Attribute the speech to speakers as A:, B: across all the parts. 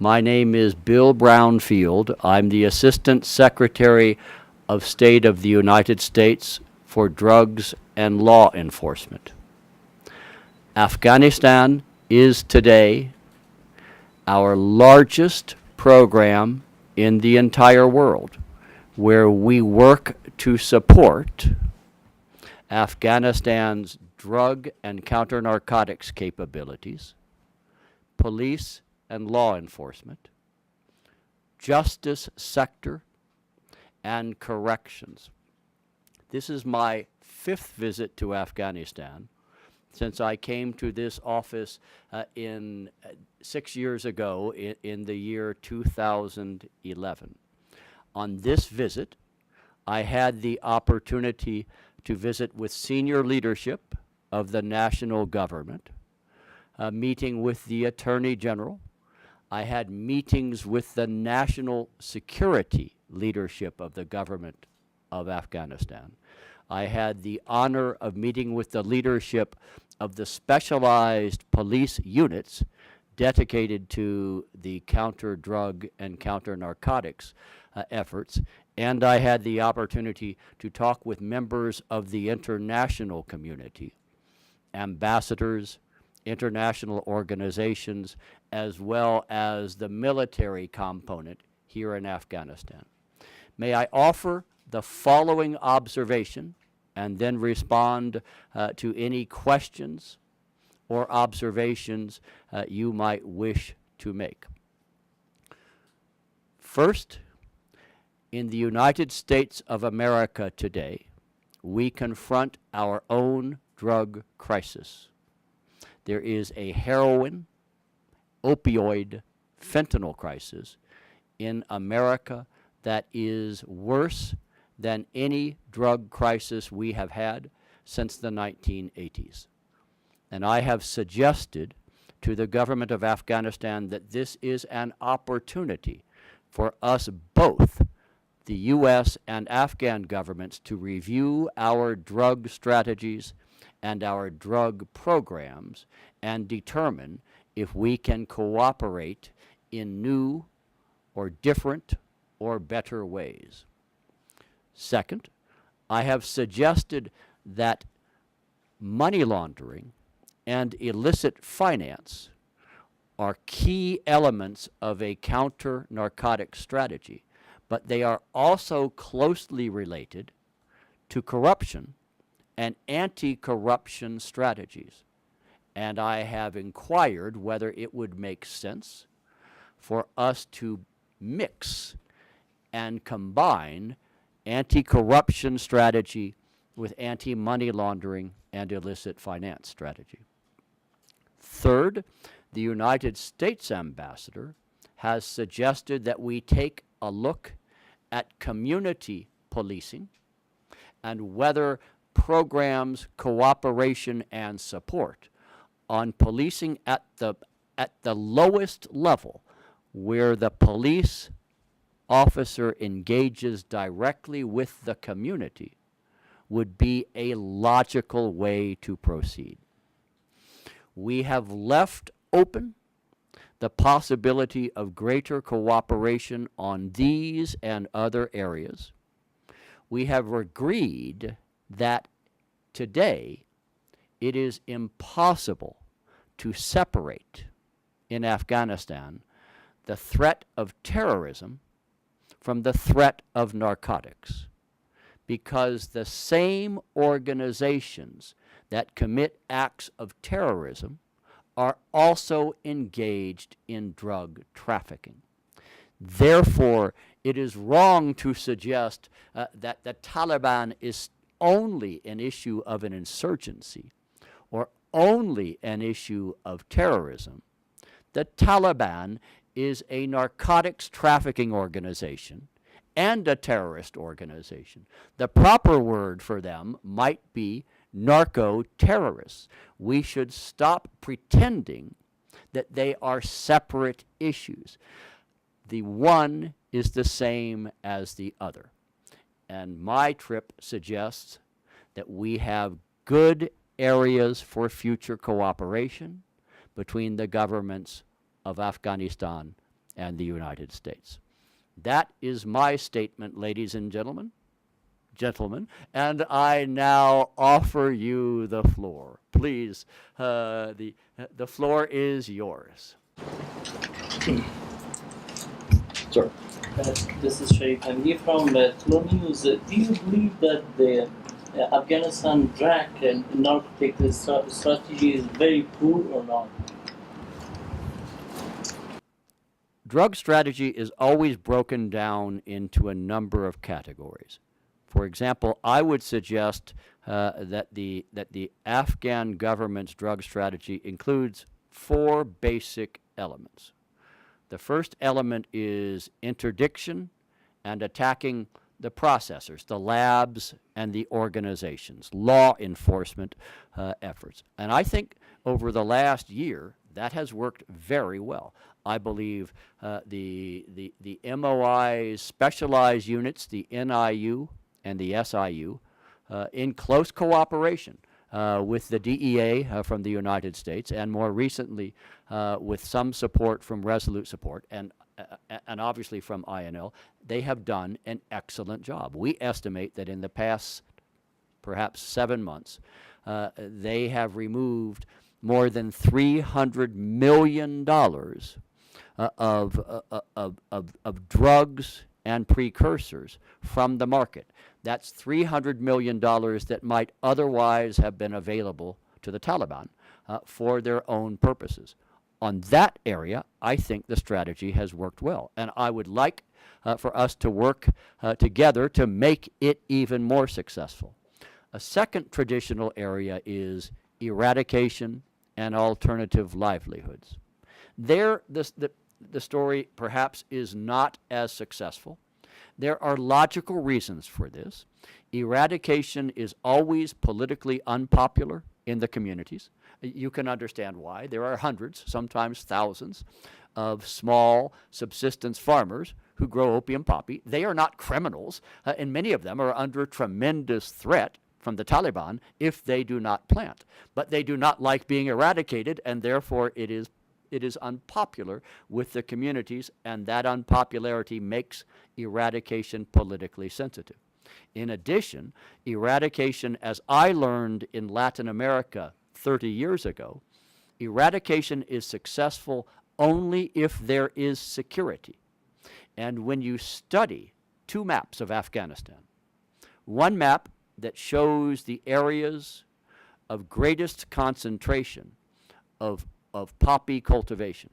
A: My name is Bill Brownfield. I'm the Assistant Secretary of State of the United States for Drugs and Law Enforcement. Afghanistan is today our largest program in the entire world, where we work to support Afghanistan's drug and counter-narcotics capabilities, police and law enforcement, justice sector, and corrections. This is my 5th visit to Afghanistan since I came to this office 6 years ago in the year 2011. On this visit, I had the opportunity to visit with senior leadership of the national government, meeting with the Attorney General. I had meetings with the national security leadership of the government of Afghanistan. I had the honor of meeting with the leadership of the specialized police units dedicated to the counter-drug and counter-narcotics efforts, and I had the opportunity to talk with members of the international community, ambassadors, international organizations, as well as the military component here in Afghanistan. May I offer the following observation and then respond to any questions or observations you might wish to make. First, in the United States of America today, we confront our own drug crisis. There is a heroin, opioid, fentanyl crisis in America that is worse than any drug crisis we have had since the 1980s. And I have suggested to the government of Afghanistan that this is an opportunity for us both, the U.S. and Afghan governments, to review our drug strategies and our drug programs and determine if we can cooperate in new or different or better ways. Second, I have suggested that money laundering and illicit finance are key elements of a counter-narcotic strategy, but they are also closely related to corruption and anti-corruption strategies. And I have inquired whether it would make sense for us to mix and combine anti-corruption strategy with anti-money laundering and illicit finance strategy. Third, the United States ambassador has suggested that we take a look at community policing and whether programs, cooperation, and support on policing at the lowest level, where the police officer engages directly with the community, would be a logical way to proceed. We have left open the possibility of greater cooperation on these and other areas. We have agreed that today it is impossible to separate in Afghanistan the threat of terrorism from the threat of narcotics, because the same organizations that commit acts of terrorism are also engaged in drug trafficking. Therefore, it is wrong to suggest that the Taliban is only an issue of an insurgency or only an issue of terrorism. The Taliban is a narcotics trafficking organization and a terrorist organization. The proper word for them might be narco-terrorists. We should stop pretending that they are separate issues. The one is the same as the other. And my trip suggests that we have good areas for future cooperation between the governments of Afghanistan and the United States. That is my statement, ladies and gentlemen, and I now offer you the floor. Please, the floor is yours.
B: Sure. This is Sharif. I'm here from Tlo News. Do you believe that the Afghanistan drug and narcotic strategy is very poor or not?
A: Drug strategy is always broken down into a number of categories. For example, I would suggest that the Afghan government's drug strategy includes 4 basic elements. The first element is interdiction and attacking the processors, the labs, and the organizations, law enforcement efforts. And I think over the last year, that has worked very well. I believe the MOI's specialized units, the NIU and the SIU, in close cooperation with the DEA from the United States, and more recently with some support from Resolute Support and obviously from INL, they have done an excellent job. We estimate that in the past perhaps 7 months, they have removed more than $300 million of drugs and precursors from the market. That's $300 million that might otherwise have been available to the Taliban for their own purposes. On that area, I think the strategy has worked well, and I would like for us to work together to make it even more successful. A second traditional area is eradication and alternative livelihoods. There, the story perhaps is not as successful. There are logical reasons for this. Eradication is always politically unpopular in the communities. You can understand why. There are hundreds, sometimes thousands, of small subsistence farmers who grow opium poppy. They are not criminals, and many of them are under tremendous threat from the Taliban if they do not plant. But they do not like being eradicated, and therefore it is unpopular with the communities, and that unpopularity makes eradication politically sensitive. In addition, eradication, as I learned in Latin America 30 years ago, eradication is successful only if there is security. And when you study 2 maps of Afghanistan, one map that shows the areas of greatest concentration of poppy cultivation,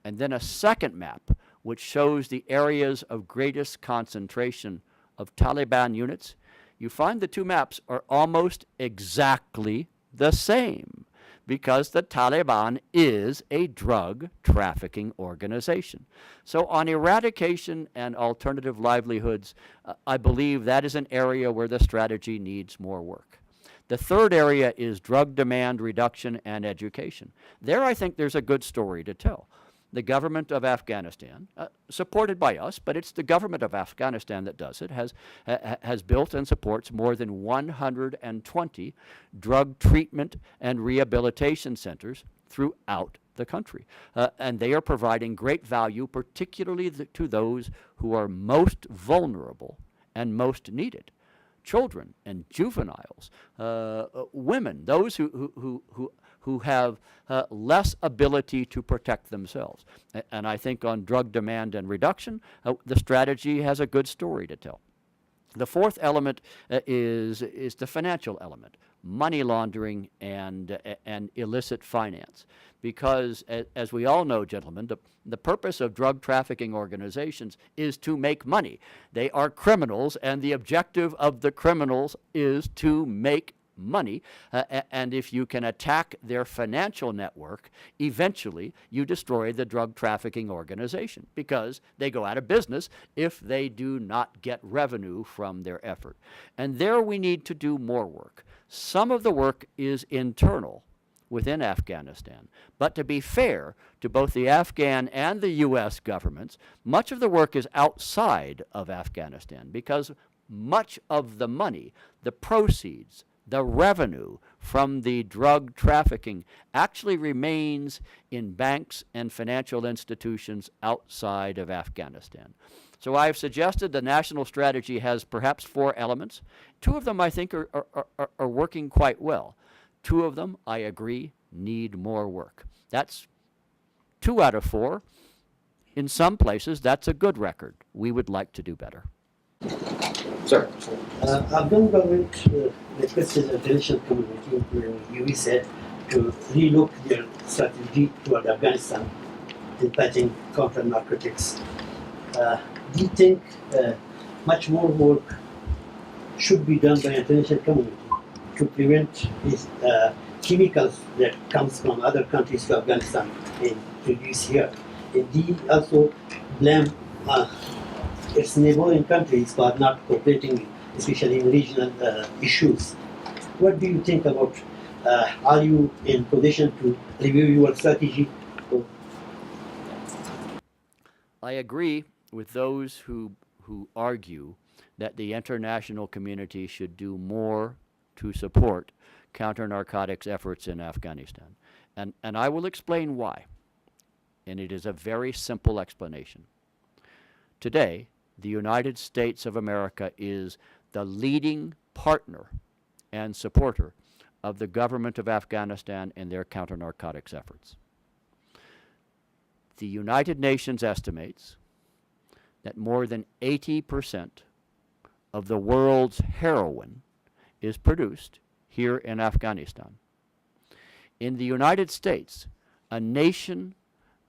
A: and then a second map which shows the areas of greatest concentration of Taliban units, you find the 2 maps are almost exactly the same because the Taliban is a drug trafficking organization. So on eradication and alternative livelihoods, I believe that is an area where the strategy needs more work. The third area is drug demand reduction and education. There I think there's a good story to tell. The government of Afghanistan, supported by us, but it's the government of Afghanistan that does it, has built and supports more than 120 drug treatment and rehabilitation centers throughout the country. And they are providing great value, particularly to those who are most vulnerable and most needed. Children and juveniles, women, those who have less ability to protect themselves. And I think on drug demand and reduction, the strategy has a good story to tell. The fourth element is the financial element, money laundering and illicit finance. Because as we all know, gentlemen, the purpose of drug trafficking organizations is to make money. They are criminals, and the objective of the criminals is to make money, and if you can attack their financial network, eventually you destroy the drug trafficking organization because they go out of business if they do not get revenue from their effort. And there we need to do more work. Some of the work is internal within Afghanistan, but to be fair to both the Afghan and the U.S. governments, much of the work is outside of Afghanistan because much of the money, the proceeds, the revenue from the drug trafficking actually remains in banks and financial institutions outside of Afghanistan. So I've suggested the national strategy has perhaps 4 elements. 2 of them I think are working quite well. 2 of them, I agree, need more work. That's 2 out of 4. In some places, that's a good record. We would like to do better.
C: Sir.
D: Afghan government requested the international community, you said, to relook their strategy toward Afghanistan in fighting counter narcotics. Do you think much more work should be done by international community to prevent these chemicals that comes from other countries to Afghanistan and produce here? And do you also blame its neighboring countries for not cooperating, especially in regional issues? What do you think about? Are you in position to review your strategy?
A: I agree with those who argue that the international community should do more to support counter-narcotics efforts in Afghanistan. And I will explain why. And it is a very simple explanation. Today, the United States of America is the leading partner and supporter of the government of Afghanistan in their counter-narcotics efforts. The United Nations estimates that more than 80% of the world's heroin is produced here in Afghanistan. In the United States, a nation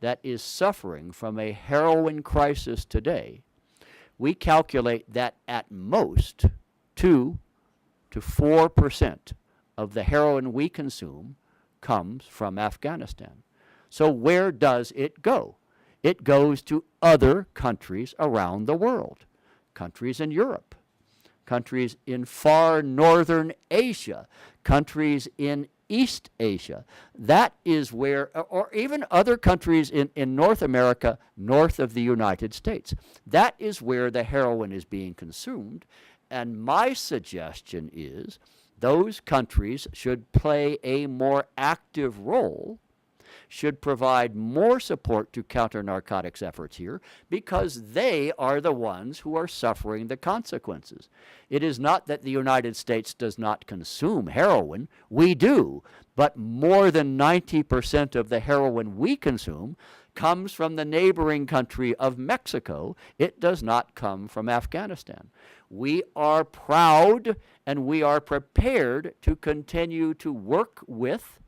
A: that is suffering from a heroin crisis today, we calculate that at most 2 to 4% of the heroin we consume comes from Afghanistan. So where does it go? It goes to other countries around the world, countries in Europe, countries in far northern Asia, countries in East Asia. That is where, or even other countries in North America, north of the United States. That is where the heroin is being consumed. And my suggestion is those countries should play a more active role, should provide more support to counter-narcotics efforts here, because they are the ones who are suffering the consequences. It is not that the United States does not consume heroin. We do, but more than 90% of the heroin we consume comes from the neighboring country of Mexico. It does not come from Afghanistan. We are proud and we are prepared to continue to work with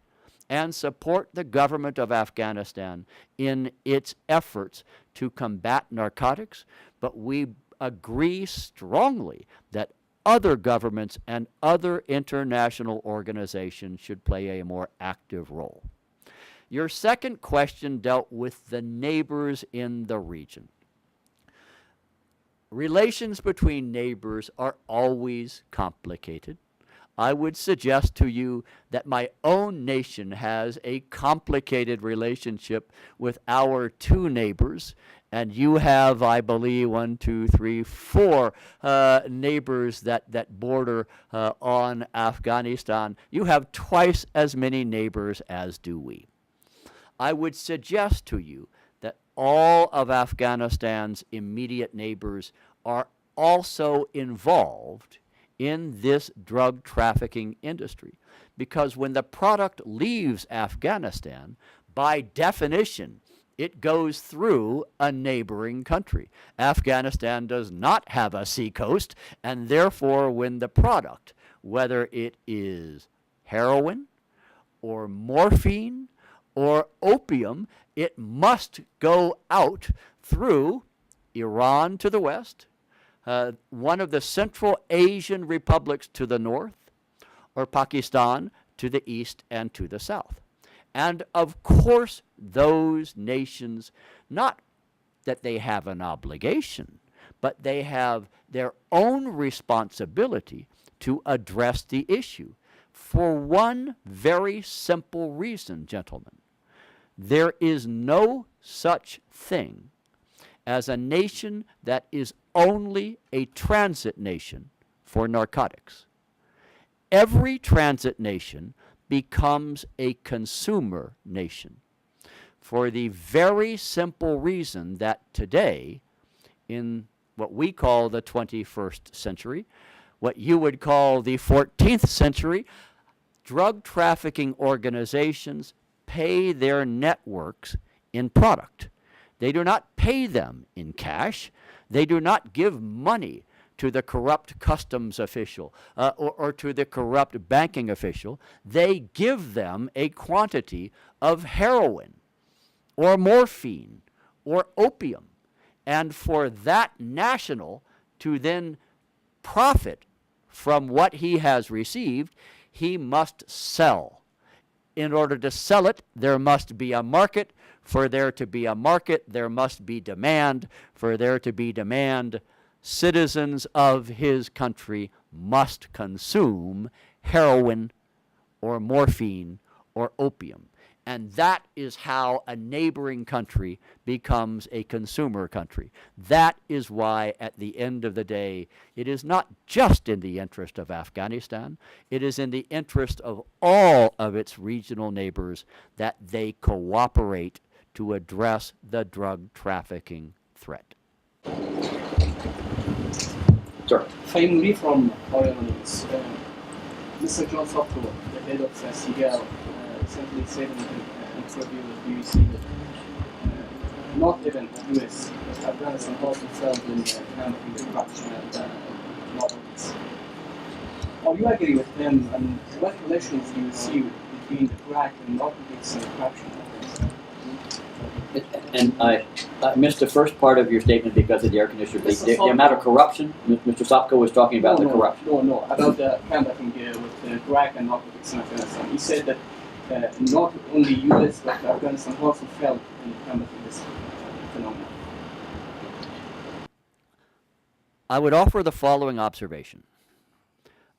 A: and support the government of Afghanistan in its efforts to combat narcotics, but we agree strongly that other governments and other international organizations should play a more active role. Your second question dealt with the neighbors in the region. Relations between neighbors are always complicated. I would suggest to you that my own nation has a complicated relationship with our 2 neighbors, and you have, I believe, 1, 2, 3, 4 neighbors that border on Afghanistan. You have twice as many neighbors as do we. I would suggest to you that all of Afghanistan's immediate neighbors are also involved in this drug trafficking industry, because when the product leaves Afghanistan, by definition, it goes through a neighboring country. Afghanistan does not have a seacoast, and therefore when the product, whether it is heroin or morphine or opium, it must go out through Iran to the west, one of the Central Asian republics to the north, or Pakistan to the east and to the south. And of course, those nations, not that they have an obligation, but they have their own responsibility to address the issue for one very simple reason, gentlemen. There is no such thing as a nation that is only a transit nation for narcotics. every transit nation becomes a consumer nation for the very simple reason that today, in what we call the 21st century, what you would call the 14th century, drug trafficking organizations pay their networks in product. They do not pay them in cash. They do not give money to the corrupt customs official or to the corrupt banking official. They give them a quantity of heroin or morphine or opium. And for that national to then profit from what he has received, he must sell. In order to sell it, there must be a market. For there to be a market, there must be demand. For there to be demand, citizens of his country must consume heroin or morphine or opium. And that is how a neighboring country becomes a consumer country. That is why, at the end of the day, it is not just in the interest of Afghanistan, it is in the interest of all of its regional neighbors that they cooperate to address the drug trafficking threat.
C: Sir.
B: Finally, from Orioles, Mr. John Sokol, the head of CDL, recently said in an interview with BBC that not even the US, but Afghanistan also felt in kind of corruption and lobbies. Or you agree with him, and what relations do you see between Iraq and narcotics and corruption?
C: And I missed the first part of your statement because of the air conditioner. The amount of corruption, Mr. Sopko was talking about corruption.
B: No, about the campaign with Iraq and narcotics in Afghanistan. He said that not only US but Afghanistan also felt in combating this phenomenon.
A: I would offer the following observation.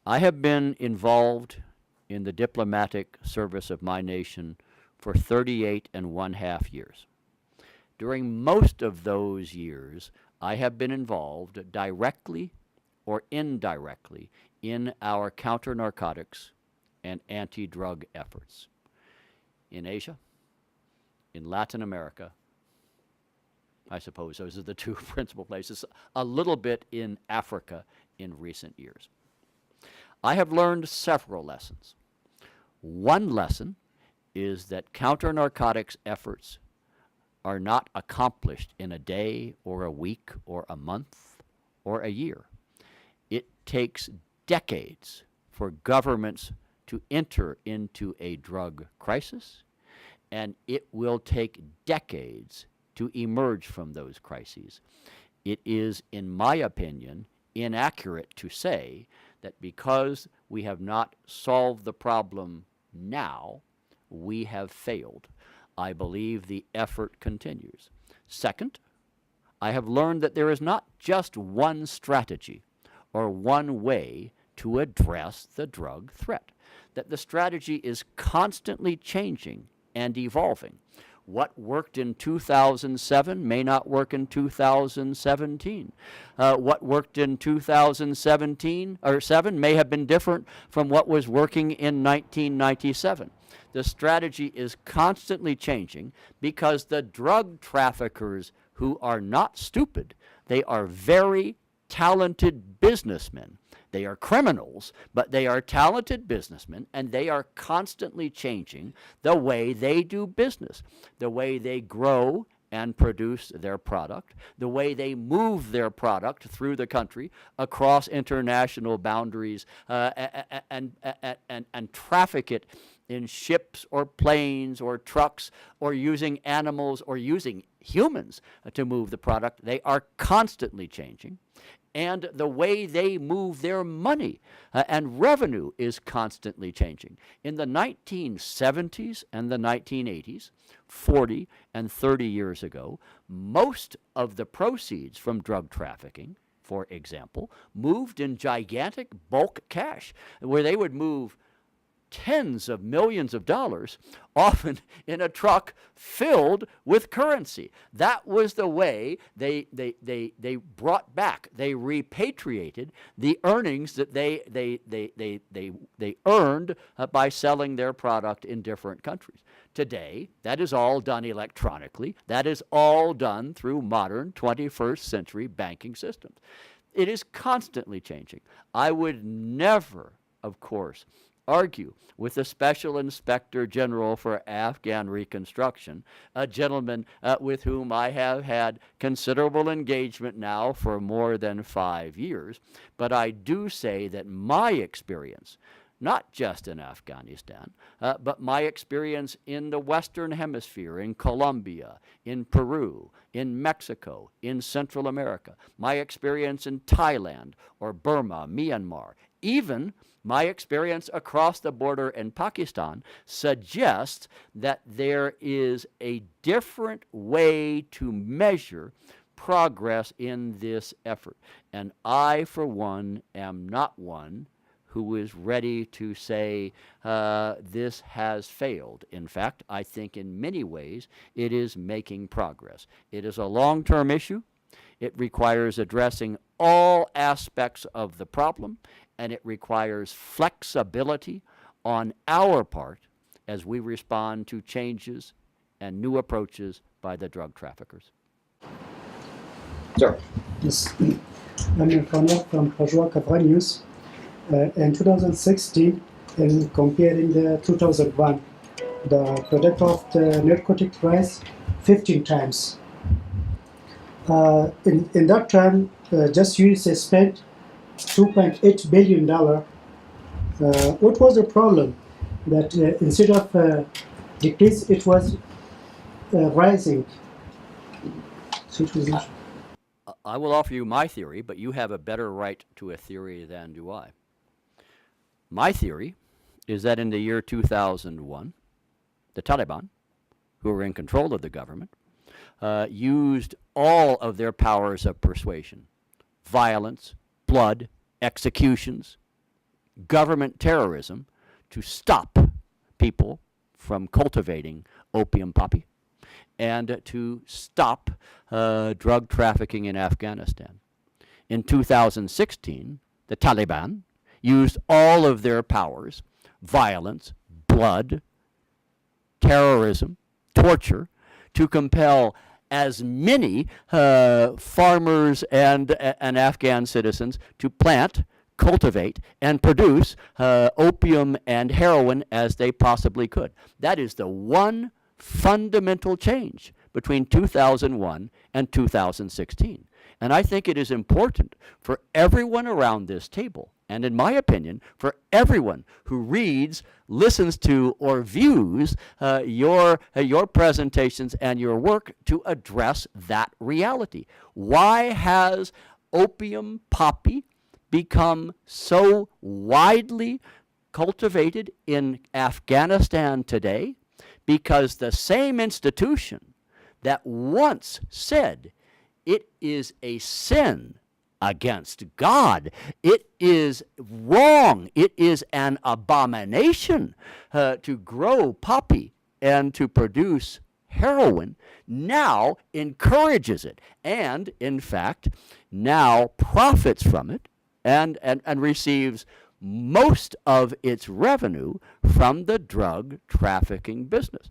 A: I have been involved in the diplomatic service of my nation for 38.5 years. During most of those years, I have been involved directly or indirectly in our counter-narcotics and anti-drug efforts in Asia, in Latin America. I suppose those are the two principal places, a little bit in Africa in recent years. I have learned several lessons. One lesson is that counter-narcotics efforts are not accomplished in a day or a week or a month or a year. It takes decades for governments to enter into a drug crisis, and it will take decades to emerge from those crises. It is, in my opinion, inaccurate to say that because we have not solved the problem now, we have failed. I believe the effort continues. Second, I have learned that there is not just one strategy or one way to address the drug threat, that the strategy is constantly changing and evolving. What worked in 2007 may not work in 2017. What worked in 2017 or 7 may have been different from what was working in 1997. The strategy is constantly changing because the drug traffickers, who are not stupid, they are very talented businessmen. They are criminals, but they are talented businessmen, and they are constantly changing the way they do business, the way they grow and produce their product, the way they move their product through the country across international boundaries and traffic it in ships or planes or trucks or using animals or using humans to move the product. They are constantly changing. And the way they move their money and revenue is constantly changing. In the 1970s and the 1980s, 40 and 30 years ago, most of the proceeds from drug trafficking, for example, moved in gigantic bulk cash, where they would move tens of millions of dollars, often in a truck filled with currency. That was the way they brought back, they repatriated the earnings that they earned by selling their product in different countries. Today, that is all done electronically. That is all done through modern 21st century banking systems. It is constantly changing. I would never, of course, argue with the Special Inspector General for Afghan Reconstruction, a gentleman with whom I have had considerable engagement now for more than 5 years. But I do say that my experience, not just in Afghanistan, but my experience in the Western Hemisphere, in Colombia, in Peru, in Mexico, in Central America, my experience in Thailand or Burma, Myanmar, even my experience across the border in Pakistan suggests that there is a different way to measure progress in this effort. And I, for one, am not one who is ready to say this has failed. In fact, I think in many ways it is making progress. It is a long-term issue. It requires addressing all aspects of the problem, and it requires flexibility on our part as we respond to changes and new approaches by the drug traffickers.
C: Sir.
E: Yes. I'm Informer from Pajwa Kavra News. In 2016, in comparing the 2001, the product of the narcotic price 15 times. In that time, just USA spent $2.8 billion. What was the problem? That instead of decrease, it was rising. So it was
A: I will offer you my theory, but you have a better right to a theory than do I. My theory is that in the year 2001, the Taliban, who were in control of the government, used all of their powers of persuasion, violence, blood, executions, government terrorism to stop people from cultivating opium poppy and to stop drug trafficking in Afghanistan. In 2016, the Taliban used all of their powers, violence, blood, terrorism, torture, to compel as many farmers and Afghan citizens to plant, cultivate, and produce opium and heroin as they possibly could. That is the one fundamental change between 2001 and 2016. And I think it is important for everyone around this table, and in my opinion, for everyone who reads, listens to, or views your presentations and your work to address that reality. Why has opium poppy become so widely cultivated in Afghanistan today? Because the same institution that once said it is a sin against God, it is wrong, it is an abomination to grow poppy and to produce heroin, now encourages it and, in fact, now profits from it and receives most of its revenue from the drug trafficking business.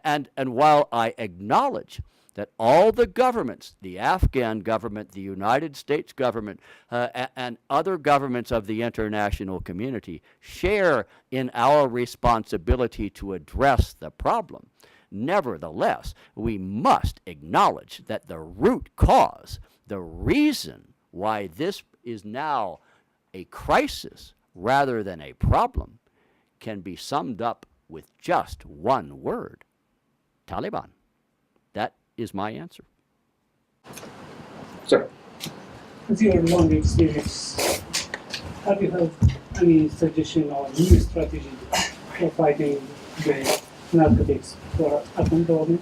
A: And while I acknowledge that all the governments, the Afghan government, the United States government, and other governments of the international community share in our responsibility to address the problem, nevertheless, we must acknowledge that the root cause, the reason why this is now a crisis rather than a problem, can be summed up with just one word: Taliban. That is my answer.
C: Sir.
F: With your long experience, have you had any suggestion or new strategy for fighting the narcotics for Afghan government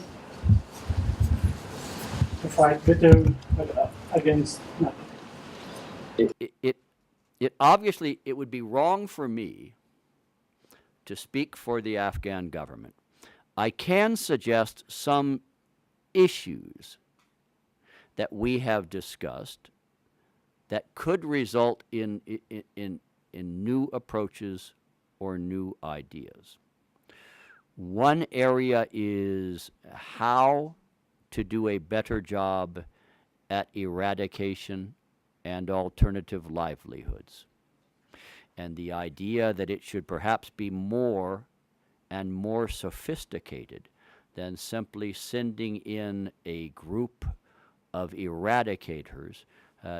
F: to fight better against narcotics?
A: It obviously, it would be wrong for me to speak for the Afghan government, I can suggest some issues that we have discussed that could result in new approaches or new ideas. One area is how to do a better job at eradication and alternative livelihoods. And the idea that it should perhaps be more and more sophisticated than simply sending in a group of eradicators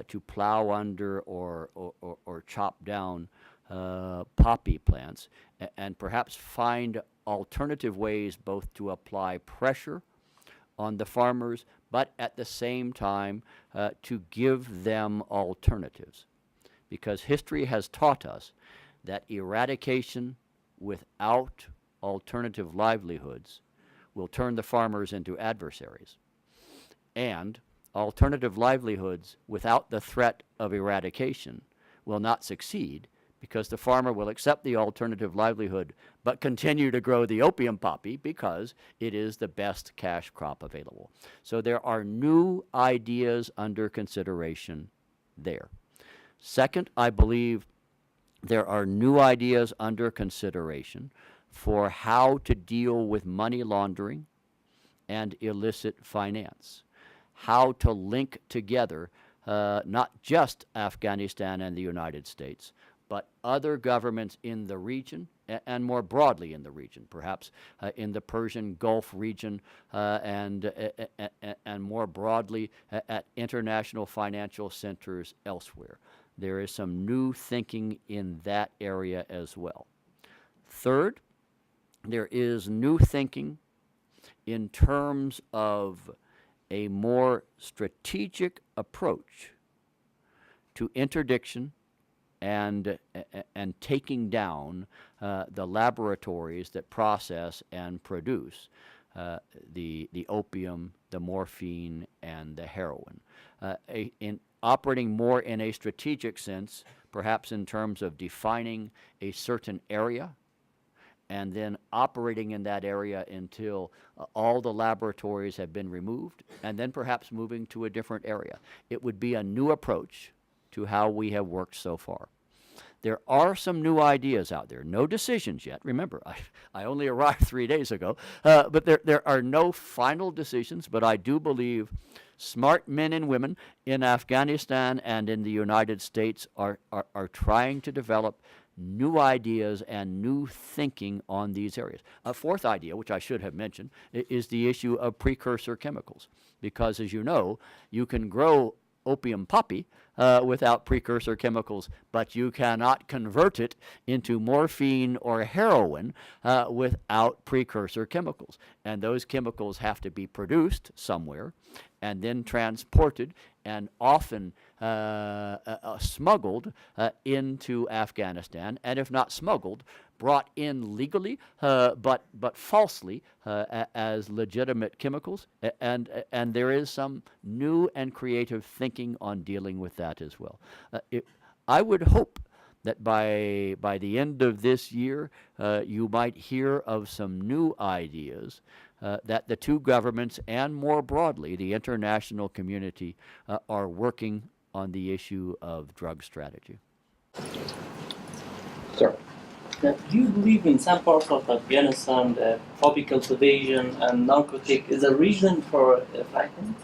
A: to plow under or chop down poppy plants, and perhaps find alternative ways both to apply pressure on the farmers, but at the same time to give them alternatives. Because history has taught us that eradication without alternative livelihoods will turn the farmers into adversaries. And alternative livelihoods without the threat of eradication will not succeed, because the farmer will accept the alternative livelihood but continue to grow the opium poppy because it is the best cash crop available. So there are new ideas under consideration there. Second, I believe there are new ideas under consideration for how to deal with money laundering and illicit finance, how to link together not just Afghanistan and the United States, but other governments in the region and more broadly in the region, perhaps in the Persian Gulf region and more broadly at international financial centers elsewhere. There is some new thinking in that area as well. Third, there is new thinking in terms of a more strategic approach to interdiction and taking down the laboratories that process and produce the opium, the morphine, and the heroin. In operating more in a strategic sense, perhaps in terms of defining a certain area and then operating in that area until all the laboratories have been removed, and then perhaps moving to a different area. It would be a new approach to how we have worked so far. There are some new ideas out there. No decisions yet. Remember, I only arrived 3 days ago, but there are no final decisions, but I do believe smart men and women in Afghanistan and in the United States are trying to develop new ideas and new thinking on these areas. A fourth idea, which I should have mentioned, is the issue of precursor chemicals. Because, as you know, you can grow opium poppy without precursor chemicals, but you cannot convert it into morphine or heroin without precursor chemicals. And those chemicals have to be produced somewhere and then transported and often smuggled into Afghanistan, and if not smuggled, brought in legally but falsely as legitimate chemicals, and there is some new and creative thinking on dealing with that as well. I would hope that by the end of this year you might hear of some new ideas that the two governments and more broadly the international community are working on the issue of drug strategy.
C: Sir.
B: Do you believe in some parts of Afghanistan that poppy cultivation and narcotic is a reason for fighting?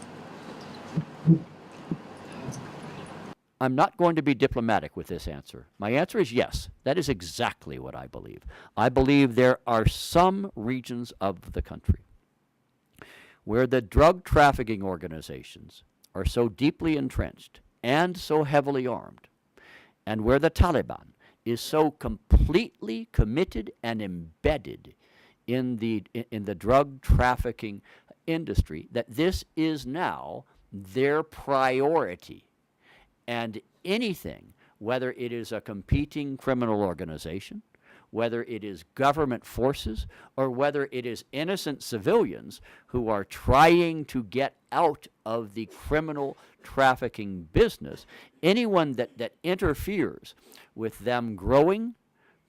A: I'm not going to be diplomatic with this answer. My answer is yes. That is exactly what I believe. I believe there are some regions of the country where the drug trafficking organizations are so deeply entrenched and so heavily armed, and where the Taliban is so completely committed and embedded in the drug trafficking industry that this is now their priority. And anything, whether it is a competing criminal organization, whether it is government forces, or whether it is innocent civilians who are trying to get out of the criminal trafficking business, anyone that interferes with them growing,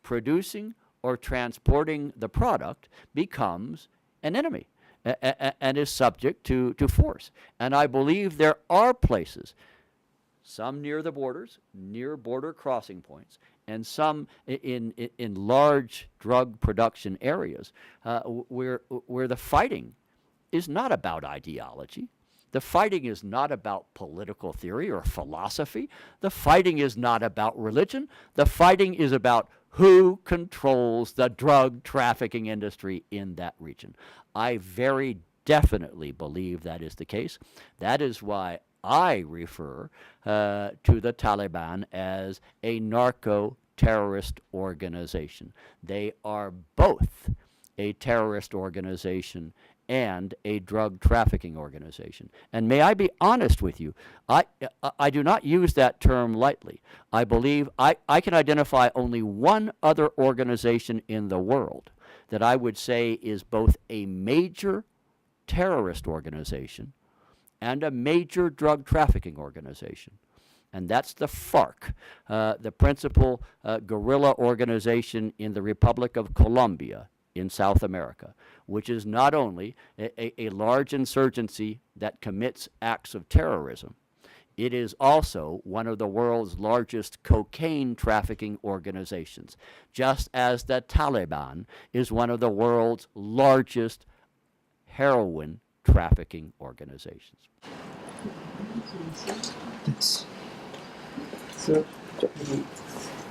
A: producing, or transporting the product becomes an enemy and is subject to force. And I believe there are places, some near the borders, near border crossing points, and some in large drug production areas where the fighting is not about ideology. The fighting is not about political theory or philosophy. The fighting is not about religion. The fighting is about who controls the drug trafficking industry in that region. I very definitely believe that is the case. That is why I refer to the Taliban as a narco-terrorist organization. They are both a terrorist organization and a drug trafficking organization. And may I be honest with you, I do not use that term lightly. I believe I can identify only one other organization in the world that I would say is both a major terrorist organization and a major drug trafficking organization. And that's the FARC, the principal guerrilla organization in the Republic of Colombia in South America, which is not only a large insurgency that commits acts of terrorism, it is also one of the world's largest cocaine trafficking organizations, just as the Taliban is one of the world's largest heroin trafficking organizations.
E: Thanks.
F: So,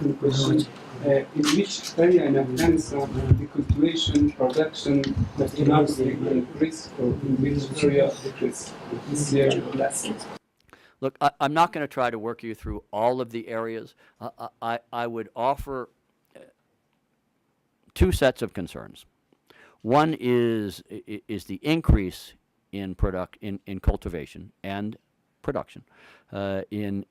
F: one question. In which area in Afghanistan the cultivation, production of narcotic increase, or in which area decrease this year or last year?
A: Look, I'm not going to try to work you through all of the areas. I would offer two sets of concerns. One is the increase in cultivation and production in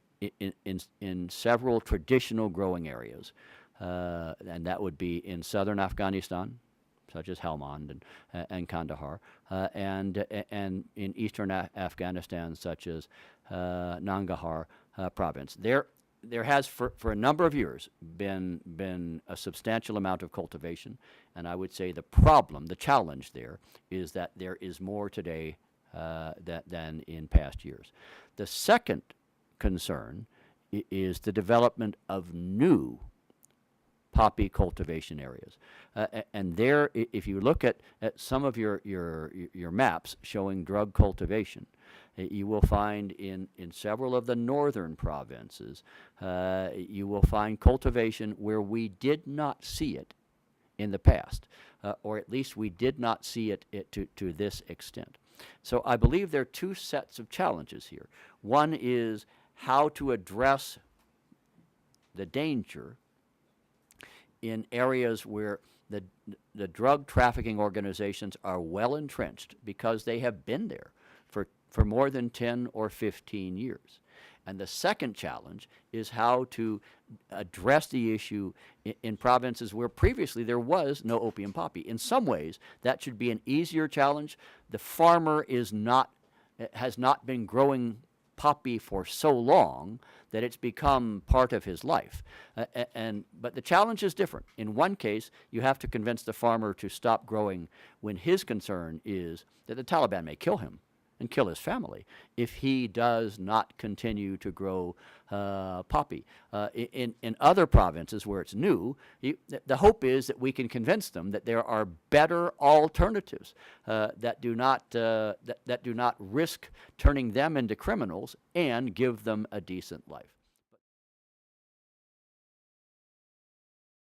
A: several traditional growing areas, and that would be in southern Afghanistan, such as Helmand and Kandahar, and in eastern Afghanistan, such as Nangarhar province. There has, for a number of years, been a substantial amount of cultivation, and I would say the challenge there is that there is more today than in past years. The second concern is the development of new poppy cultivation areas. And there, if you look at some of your maps showing drug cultivation, you will find in several of the northern provinces, you will find cultivation where we did not see it in the past, or at least we did not see it to this extent. So I believe there are two sets of challenges here. One is how to address the danger in areas where the drug trafficking organizations are well entrenched because they have been there for more than 10 or 15 years. And the second challenge is how to address the issue in provinces where previously there was no opium poppy. In some ways, that should be an easier challenge. The farmer has not been growing poppy for so long that it's become part of his life. But the challenge is different. In one case, you have to convince the farmer to stop growing when his concern is that the Taliban may kill him and kill his family if he does not continue to grow poppy. In other provinces where it's new, the hope is that we can convince them that there are better alternatives that do not risk turning them into criminals and give them a decent life.